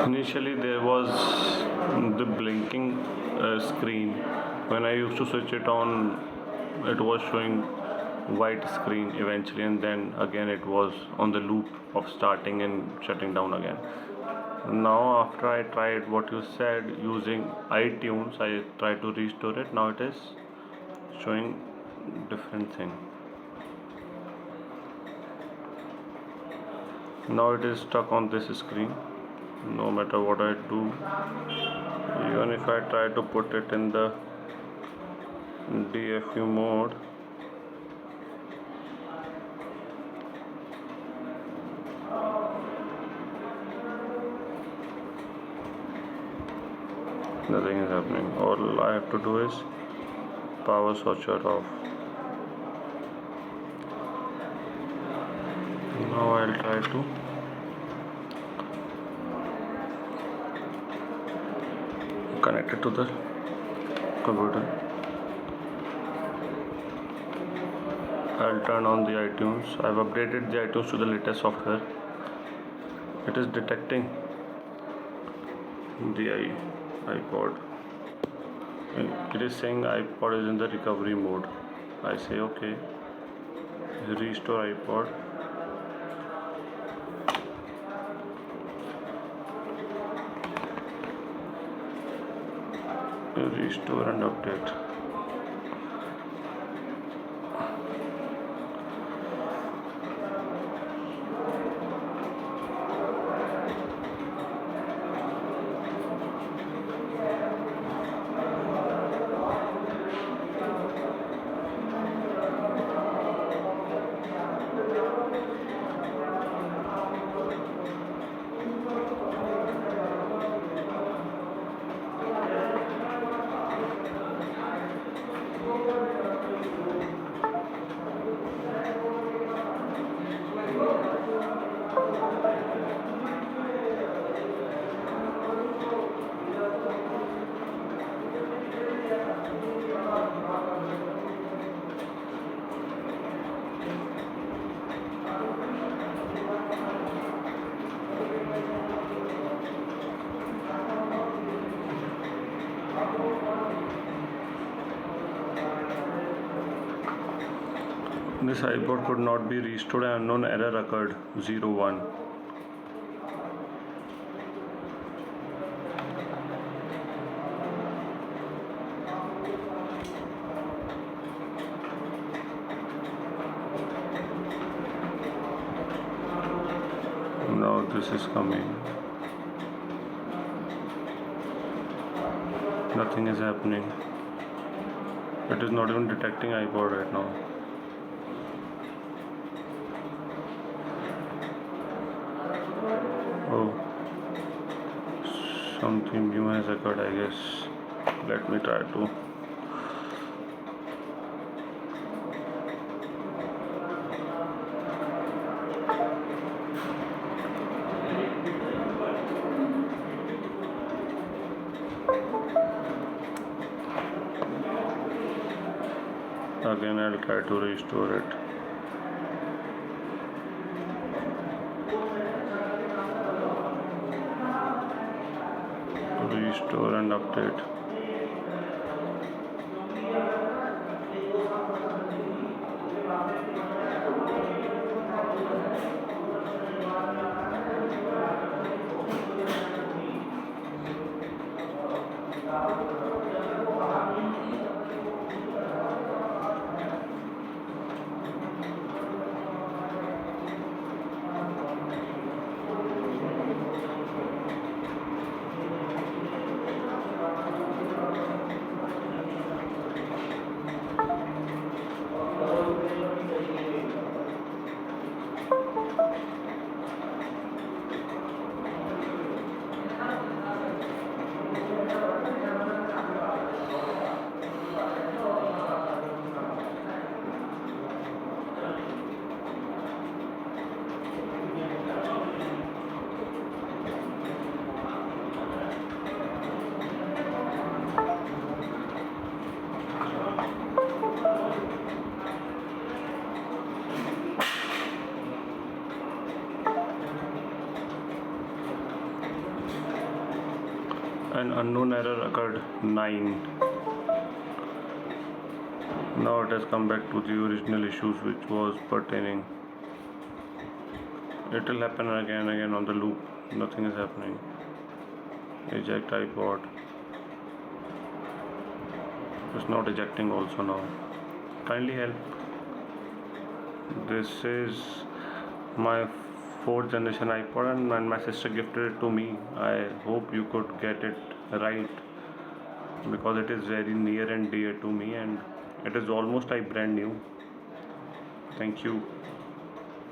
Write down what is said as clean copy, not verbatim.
Initially, there was the blinking screen. When I used to switch it on, it was showing white screen eventually, and then again it was on the loop of starting and shutting down again. Now, after I tried what you said using iTunes, I tried to restore it. Now it is showing different thing. Now it is stuck on this screen. No matter what I do, even if I try to put it in the DFU mode, nothing is happening. All I have to do is power switch it off. Now I'll try to connect it to the computer. I'll turn on the iTunes. I've updated the iTunes to the latest software. It is detecting the iPod. It is saying iPod is in the recovery mode. I say okay. Restore iPod. Restore and update. This iPod could not be restored. An unknown error occurred. 01. Now this is coming. Nothing is happening. It is not even detecting iPod right now. Oh, something new has occurred, I guess. Let me try to. Again, I'll try to restore it. Restore and update. An unknown error occurred 9. Now it has come back to the original issues which was pertaining. It will happen again on the loop. Nothing is happening. Eject iPod. It's not ejecting also now. Kindly help. This is my fourth generation iPod and my sister gifted it to me. I hope you could get it right because it is very near and dear to me and it is almost like brand new. Thank you.